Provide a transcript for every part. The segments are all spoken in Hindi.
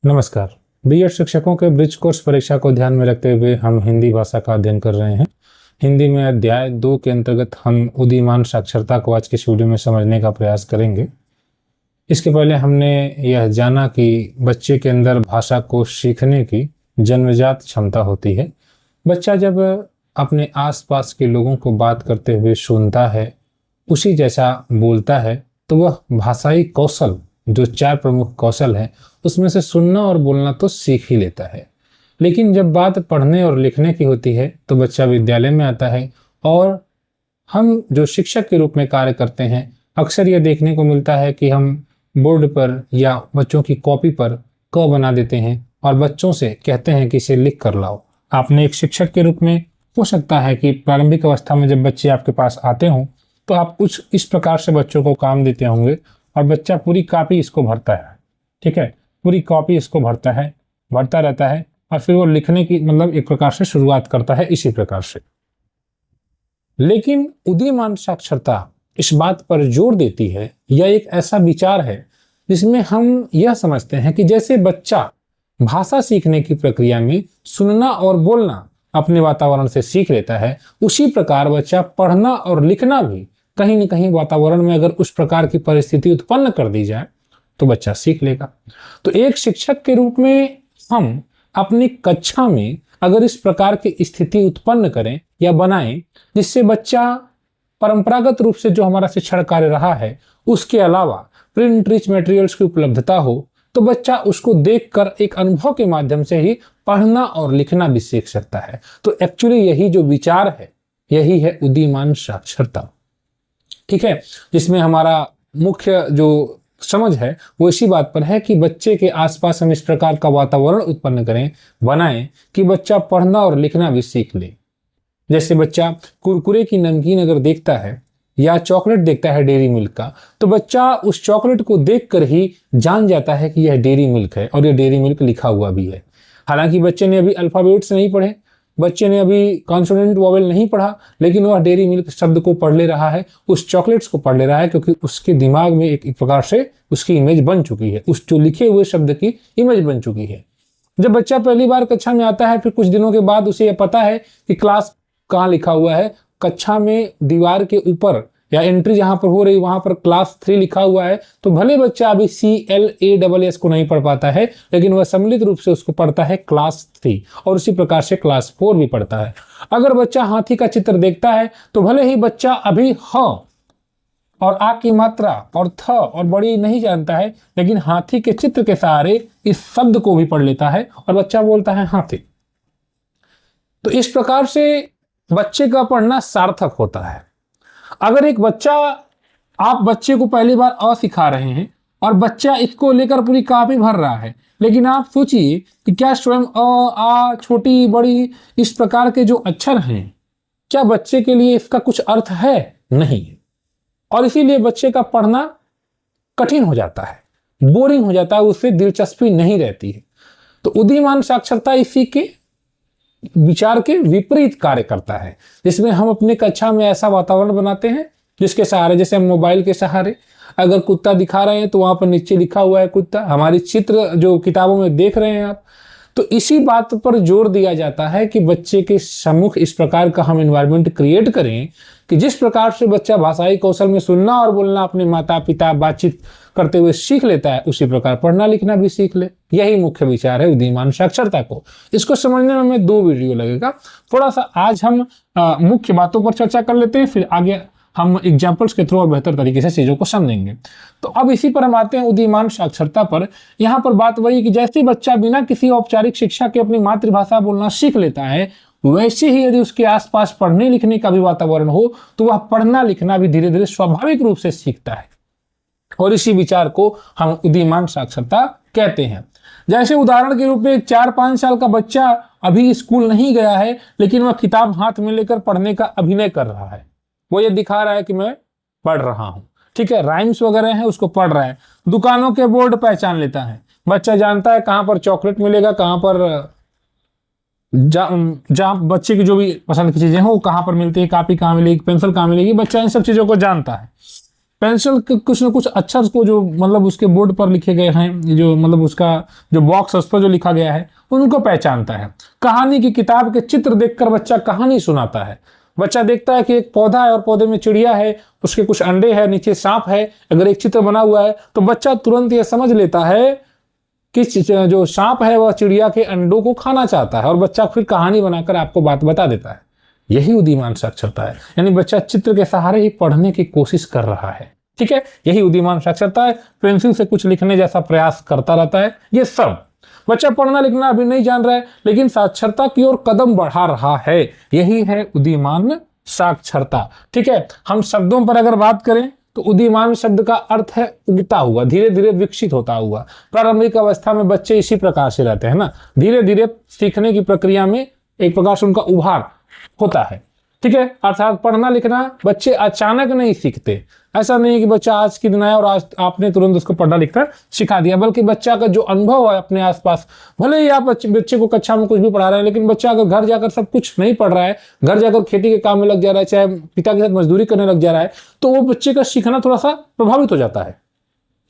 नमस्कार। बीएड शिक्षकों के ब्रिज कोर्स परीक्षा को ध्यान में रखते हुए हम हिंदी भाषा का अध्ययन कर रहे हैं। हिंदी में अध्याय 2 के अंतर्गत हम उदीयमान साक्षरता को आज के इस वीडियो में समझने का प्रयास करेंगे। इसके पहले हमने यह जाना कि बच्चे के अंदर भाषा को सीखने की जन्मजात क्षमता होती है। बच्चा जब अपने आसपास के लोगों को बात करते हुए सुनता है, उसी जैसा बोलता है, तो वह भाषाई कौशल, जो 4 प्रमुख कौशल हैं, उसमें से सुनना और बोलना तो सीख ही लेता है। लेकिन जब बात पढ़ने और लिखने की होती है तो बच्चा विद्यालय में आता है और हम जो शिक्षक के रूप में कार्य करते हैं, अक्सर यह देखने को मिलता है कि हम बोर्ड पर या बच्चों की कॉपी पर क बना देते हैं और बच्चों से कहते हैं कि इसे लिख कर लाओ। आपने एक शिक्षक के रूप में हो सकता है कि प्रारंभिक अवस्था में जब बच्चे आपके पास आते हों तो आप कुछ इस प्रकार से बच्चों को काम देते होंगे और बच्चा पूरी कॉपी इसको भरता है। ठीक है, पूरी कॉपी इसको भरता रहता है और फिर वो लिखने की एक प्रकार से शुरुआत करता है इसी प्रकार से। लेकिन उदीयमान साक्षरता इस बात पर जोर देती है, यह एक ऐसा विचार है जिसमें हम यह समझते हैं कि जैसे बच्चा भाषा सीखने की प्रक्रिया में सुनना और बोलना अपने वातावरण से सीख लेता है, उसी प्रकार बच्चा पढ़ना और लिखना भी कहीं न कहीं वातावरण में अगर उस प्रकार की परिस्थिति उत्पन्न कर दी जाए तो बच्चा सीख लेगा। तो एक शिक्षक के रूप में हम अपनी कक्षा में अगर इस प्रकार की स्थिति उत्पन्न करें या बनाएं जिससे बच्चा परंपरागत रूप से जो हमारा शिक्षण कार्य रहा है उसके अलावा प्रिंट रिच मटेरियल्स की उपलब्धता हो, तो बच्चा उसको देखकर एक अनुभव के माध्यम से ही पढ़ना और लिखना भी सीख सकता है। तो एक्चुअली यही जो विचार है, यही है उदीयमान साक्षरता। ठीक है, जिसमें हमारा मुख्य जो समझ है वो इसी बात पर है कि बच्चे के आसपास हम इस प्रकार का वातावरण उत्पन्न करें, बनाएं कि बच्चा पढ़ना और लिखना भी सीख ले। जैसे बच्चा कुरकुरे की नमकीन अगर देखता है या चॉकलेट देखता है डेयरी मिल्क का, तो बच्चा उस चॉकलेट को देखकर ही जान जाता है कि यह डेयरी मिल्क है और यह डेयरी मिल्क लिखा हुआ भी है। हालांकि बच्चे ने अभी अल्फाबेट्स नहीं पढ़े, बच्चे ने अभी कॉन्सोनेंट वॉवेल नहीं पढ़ा, लेकिन वह डेयरी मिल्क शब्द को पढ़ ले रहा है, उस चॉकलेट्स को पढ़ ले रहा है, क्योंकि उसके दिमाग में एक प्रकार से उसकी इमेज बन चुकी है, उस जो लिखे हुए शब्द की इमेज बन चुकी है। जब बच्चा पहली बार कक्षा में आता है, फिर कुछ दिनों के बाद उसे यह पता है कि क्लास कहाँ लिखा हुआ है। कक्षा में दीवार के ऊपर या एंट्री जहां पर हो रही वहां पर क्लास 3 लिखा हुआ है, तो भले बच्चा अभी CLASS को नहीं पढ़ पाता है, लेकिन वह सम्मिलित रूप से उसको पढ़ता है क्लास 3 और उसी प्रकार से क्लास 4 भी पढ़ता है। अगर बच्चा हाथी का चित्र देखता है तो भले ही बच्चा अभी ह और आ की मात्रा और थ और बड़ी नहीं जानता है, लेकिन हाथी के चित्र के सहारे इस शब्द को भी पढ़ लेता है और बच्चा बोलता है हाथी। तो इस प्रकार से बच्चे का पढ़ना सार्थक होता है। अगर एक बच्चा, आप बच्चे को पहली बार अ सिखा रहे हैं और बच्चा इसको लेकर पूरी कॉपी भर रहा है, लेकिन आप सोचिए कि क्या स्वयं अ, आ, छोटी बड़ी इस प्रकार के जो अक्षर हैं, क्या बच्चे के लिए इसका कुछ अर्थ है? नहीं। और इसीलिए बच्चे का पढ़ना कठिन हो जाता है, बोरिंग हो जाता है, उससे दिलचस्पी नहीं रहती है। तो उदीयमान साक्षरता इसी के विचार के विपरीत कार्य करता है, जिसमें हम अपने कक्षा में ऐसा वातावरण बनाते हैं जिसके सहारे, जैसे हम मोबाइल के सहारे अगर कुत्ता दिखा रहे हैं तो वहां पर नीचे लिखा हुआ है कुत्ता, हमारी चित्र जो किताबों में देख रहे हैं आप, तो इसी बात पर जोर दिया जाता है कि बच्चे के सम्मुख इस प्रकार का हम एनवायरनमेंट क्रिएट करें कि जिस प्रकार से बच्चा भाषाई कौशल में सुनना और बोलना अपने माता पिता बातचीत करते हुए सीख लेता है, उसी प्रकार पढ़ना लिखना भी सीख ले। यही मुख्य विचार है उदीयमान साक्षरता को। इसको समझने में हमें 2 वीडियो लगेगा। थोड़ा सा आज हम मुख्य बातों पर चर्चा कर लेते हैं, फिर आगे हम एग्जाम्पल्स के थ्रू और बेहतर तरीके से चीजों को समझेंगे। तो अब इसी पर हम आते हैं उदीयमान साक्षरता पर। यहाँ पर बात वही कि जैसे बच्चा बिना किसी औपचारिक शिक्षा के अपनी मातृभाषा बोलना सीख लेता है, वैसे ही यदि उसके आसपास पढ़ने लिखने का भी वातावरण हो तो वह पढ़ना लिखना भी धीरे धीरे स्वाभाविक रूप से सीखता है। और इसी विचार को हम उदीयमान साक्षरता कहते हैं। जैसे उदाहरण के रूप में 4-5 साल का बच्चा अभी स्कूल नहीं गया है, लेकिन वह किताब हाथ में लेकर पढ़ने का अभिनय कर रहा है। वो ये दिखा रहा है कि मैं पढ़ रहा हूँ। ठीक है, राइम्स वगैरह है उसको पढ़ रहा है, दुकानों के बोर्ड पहचान लेता है, बच्चा जानता है कहाँ पर चॉकलेट मिलेगा, कहाँ पर जहाँ बच्चे की जो भी पसंद की चीजें हैं वो कहाँ पर मिलती है, कॉपी कहाँ मिलेगी, पेंसिल कहाँ मिलेगी, बच्चा इन सब चीजों को जानता है। पेंसिल के कुछ न कुछ अक्षर को जो मतलब उसके बोर्ड पर लिखे गए हैं, जो मतलब उसका जो बॉक्स उस पर जो लिखा गया है उनको पहचानता है। कहानी की किताब के चित्र देखकर बच्चा कहानी सुनाता है। बच्चा देखता है कि एक पौधा है और पौधे में चिड़िया है, उसके कुछ अंडे हैं, नीचे सांप है। अगर एक चित्र बना हुआ है तो बच्चा तुरंत ये समझ लेता है कि जो सांप है वह चिड़िया के अंडों को खाना चाहता है, और बच्चा फिर कहानी बनाकर आपको बात बता देता है। यही उदीयमान साक्षरता है, यानी बच्चा चित्र के सहारे ही पढ़ने की कोशिश कर रहा है। ठीक है, यही उदीयमान साक्षरता है। पेंसिल से कुछ लिखने जैसा प्रयास करता रहता है। ये सब बच्चा पढ़ना लिखना अभी नहीं जान रहा है, लेकिन साक्षरता की ओर कदम बढ़ा रहा है। यही है उदीयमान साक्षरता। ठीक है, हम शब्दों पर अगर बात करें तो उदीयमान शब्द का अर्थ है उगता हुआ, धीरे धीरे विकसित होता हुआ। प्रारंभिक अवस्था में बच्चे इसी प्रकार से रहते हैं ना, धीरे धीरे सीखने की प्रक्रिया में एक प्रकार से उनका उभार होता है। ठीक है, अर्थात पढ़ना लिखना बच्चे अचानक नहीं सीखते। ऐसा नहीं कि बच्चा आज के दिन आया और आज आपने तुरंत उसको पढ़ना लिखना सिखा दिया, बल्कि बच्चा का जो अनुभव है अपने आसपास, भले ही आप बच्चे को कक्षा में कुछ भी पढ़ा रहे हैं, लेकिन बच्चा अगर घर जाकर सब कुछ नहीं पढ़ रहा है, घर जाकर खेती के काम में लग जा रहा है, चाहे पिता के साथ मजदूरी करने लग जा रहा है, तो वो बच्चे का सीखना थोड़ा सा प्रभावित हो जाता है,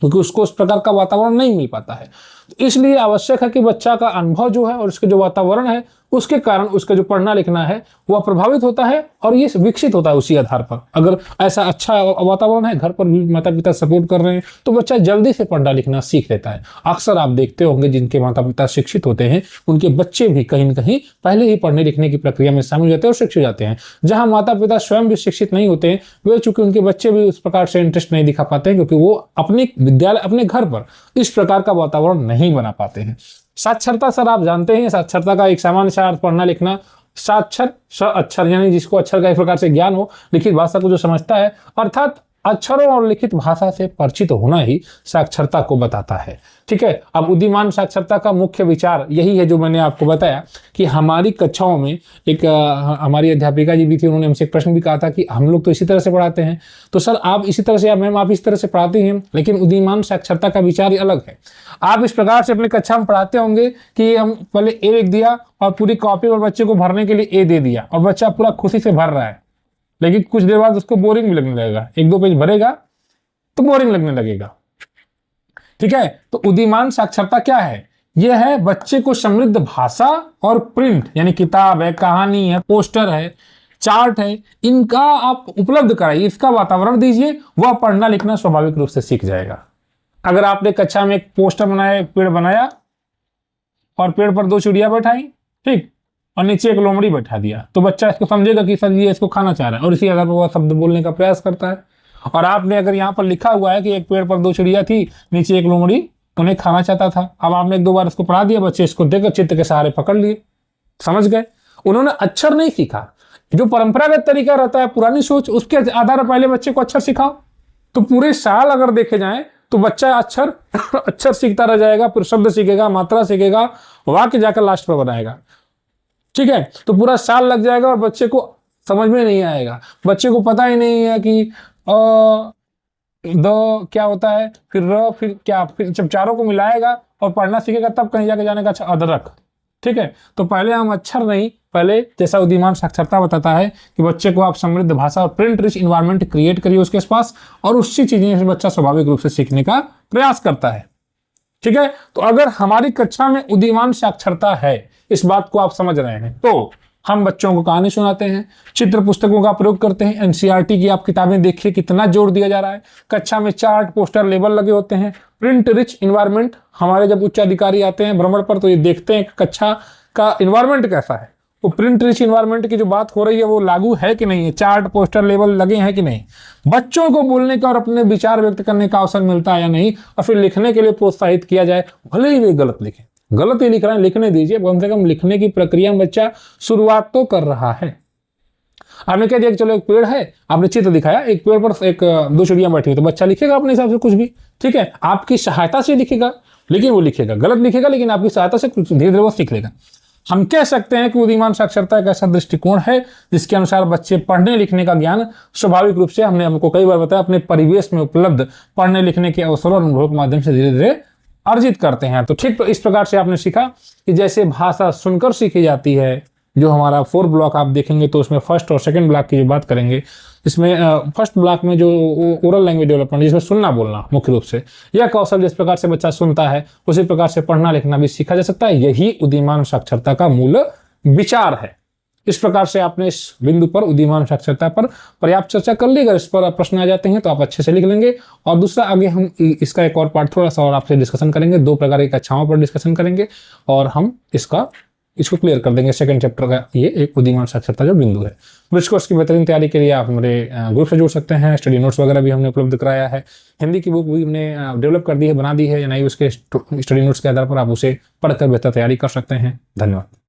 क्योंकि उसको उस प्रकार का वातावरण नहीं मिल पाता है। तो इसलिए आवश्यक है कि बच्चा का अनुभव जो है और उसके जो वातावरण है उसके कारण उसका जो पढ़ना लिखना है वह प्रभावित होता है और ये विकसित होता है उसी आधार पर। अगर ऐसा अच्छा वातावरण है, घर पर भी माता पिता सपोर्ट कर रहे हैं, तो बच्चा जल्दी से पढ़ना लिखना सीख लेता है। अक्सर आप देखते होंगे जिनके माता पिता शिक्षित होते हैं उनके बच्चे भी कहीं न कहीं पहले ही पढ़ने लिखने की प्रक्रिया में शामिल हो जाते हैं और शिक्षित हो जाते हैं। जहां माता पिता स्वयं भी शिक्षित नहीं होते हैं, वे चूंकि उनके बच्चे भी उस प्रकार से इंटरेस्ट नहीं दिखा पाते हैं, क्योंकि वो अपने विद्यालय अपने घर पर इस प्रकार का वातावरण नहीं बना पाते हैं। साक्षरता सर आप जानते हैं, साक्षरता का एक सामान्य सा अर्थ पढ़ना लिखना। साक्षर स अक्षर, यानी जिसको अक्षर का एक प्रकार से ज्ञान हो, लिखित भाषा को जो समझता है, अर्थात अक्षरों और लिखित भाषा से परिचित होना ही साक्षरता को बताता है। ठीक है, अब उदीयमान साक्षरता का मुख्य विचार यही है जो मैंने आपको बताया कि हमारी कक्षाओं में एक हमारी अध्यापिका जी भी थी, उन्होंने हमसे एक प्रश्न भी कहा था कि हम लोग तो इसी तरह से पढ़ाते हैं, तो सर आप इसी तरह से या मैम आप इस तरह से पढ़ाती हैं, लेकिन उदीयमान साक्षरता का विचार अलग है। आप इस प्रकार से अपनी कक्षा में पढ़ाते होंगे कि हम पहले ए लिख दिया और पूरी कॉपी पर बच्चे को भरने के लिए ए दे दिया और बच्चा पूरा खुशी से भर रहा है, लेकिन कुछ देर बाद उसको बोरिंग भी लगने लगेगा, एक दो पेज भरेगा तो बोरिंग लगने लगेगा। ठीक है, तो उदीयमान साक्षरता क्या है? यह है बच्चे को समृद्ध भाषा और प्रिंट, यानी किताब है, कहानी है, पोस्टर है, चार्ट है, इनका आप उपलब्ध कराइए, इसका वातावरण दीजिए, वह पढ़ना लिखना स्वाभाविक रूप से सीख जाएगा। अगर आपने कक्षा में एक पोस्टर बनाया, एक पेड़ बनाया और पेड़ पर दो चिड़िया बैठाई, ठीक, और नीचे एक लोमड़ी बैठा दिया, तो बच्चा इसको समझेगा कि सर ये इसको खाना चाह रहा है और इसी आधार पर वह शब्द बोलने का प्रयास करता है। और आपने अगर यहाँ पर लिखा हुआ है कि एक पेड़ पर दो चिड़िया थी, नीचे एक लोमड़ी उन्हें खाना चाहता था, अब आपने एक दो बार इसको पढ़ा दिया, बच्चे इसको देखकर चित्त के सहारे पकड़ लिए, समझ गए। उन्होंने अक्षर नहीं सीखा, जो परंपरागत तरीका रहता है, पुरानी सोच, उसके आधार पर पहले बच्चे को अक्षर सिखाओ। तो पूरे साल अगर देखे जाए तो बच्चा अक्षर सीखता रह जाएगा, फिर शब्द सीखेगा, मात्रा सीखेगा, वाक्य जाकर लास्ट पर बनाएगा। ठीक है, तो पूरा साल लग जाएगा और बच्चे को समझ में नहीं आएगा, बच्चे को पता ही नहीं है कि द क्या होता है, फिर र, फिर क्या, फिर जब चारों को मिलाएगा और पढ़ना सीखेगा तब कहीं जाके जाने का। अच्छा, अदरक। ठीक है, तो पहले हम अक्षर नहीं, पहले जैसा उदीयमान साक्षरता बताता है कि बच्चे को आप समृद्ध भाषा और प्रिंट रिच इन्वायरमेंट क्रिएट करिए उसके पास, और उसी चीजें से बच्चा स्वाभाविक रूप से सीखने का प्रयास करता है। ठीक है, तो अगर हमारी कक्षा में उदीयमान साक्षरता है, इस बात को आप समझ रहे हैं, तो हम बच्चों को कहानी सुनाते हैं, चित्र पुस्तकों का प्रयोग करते हैं, एनसीईआरटी की आप किताबें देखिए कितना जोर दिया जा रहा है, कक्षा में चार्ट, पोस्टर, लेबल लगे होते हैं, प्रिंट रिच इन्वायरमेंट। हमारे जब उच्च अधिकारी आते हैं भ्रमण पर तो ये देखते हैं कक्षा का इन्वायरमेंट कैसा है, वो प्रिंट रिच इन्वायरमेंट की जो बात हो रही है वो लागू है कि नहीं है, चार्ट, पोस्टर, लेबल लगे हैं कि नहीं, बच्चों को बोलने का और अपने विचार व्यक्त करने का अवसर मिलता है या नहीं, और फिर लिखने के लिए प्रोत्साहित किया जाए। भले ही वे गलत लिखें, गलत ही लिख रहे हैं, लिखने दीजिए, कम से कम लिखने की प्रक्रिया में बच्चा शुरुआत तो कर रहा है। आपने क्या दिया कि चलो एक पेड़ है, आपने चित्र दिखाया, एक पेड़ पर एक दो चिड़िया बैठी हुई, तो बच्चा लिखेगा अपने हिसाब से कुछ भी। ठीक है, आपकी सहायता से लिखेगा, लेकिन वो लिखेगा, गलत लिखेगा, लेकिन आपकी सहायता से कुछ धीरे धीरे वो सीख लेगा। हम कह सकते हैं कि उदीयमान साक्षरता एक ऐसा दृष्टिकोण है जिसके अनुसार बच्चे पढ़ने लिखने का ज्ञान स्वाभाविक रूप से, हमने हमको कई बार बताया, अपने परिवेश में उपलब्ध पढ़ने लिखने के अवसरों और अनुभव के माध्यम से धीरे धीरे अर्जित करते हैं। तो ठीक, तो इस प्रकार से आपने सीखा कि जैसे भाषा सुनकर सीखी जाती है, जो हमारा 4 ब्लॉक आप देखेंगे तो उसमें फर्स्ट और सेकंड ब्लॉक की जो बात करेंगे, इसमें फर्स्ट ब्लॉक में जो ओरल लैंग्वेज डेवलपमेंट, जिसमें सुनना बोलना मुख्य रूप से, यह कौशल जिस प्रकार से बच्चा सुनता है उसी प्रकार से पढ़ना लिखना भी सीखा जा सकता है। यही उदीयमान साक्षरता का मूल विचार है। इस प्रकार से आपने इस बिंदु पर उदीयमान साक्षरता पर पर्याप्त चर्चा कर ली। अगर इस पर प्रश्न आ जाते हैं तो आप अच्छे से लिख लेंगे। और दूसरा, आगे हम इसका एक और पार्ट थोड़ा सा और आपसे डिस्कशन करेंगे, 2 प्रकार की कक्षाओं पर डिस्कशन करेंगे और हम इसको क्लियर कर देंगे। सेकंड चैप्टर का ये एक उदीयमान साक्षरता जो बिंदु है। ब्रिज कोर्स की बेहतरीन तैयारी के लिए आप हमारे ग्रुप से जुड़ सकते हैं। स्टडी नोट्स वगैरह भी हमने उपलब्ध कराया है। हिंदी की बुक भी हमने डेवलप कर दी है, बना दी है या नहीं, उसके स्टडी नोट्स के आधार पर आप उसे पढ़कर बेहतर तैयारी कर सकते हैं। धन्यवाद।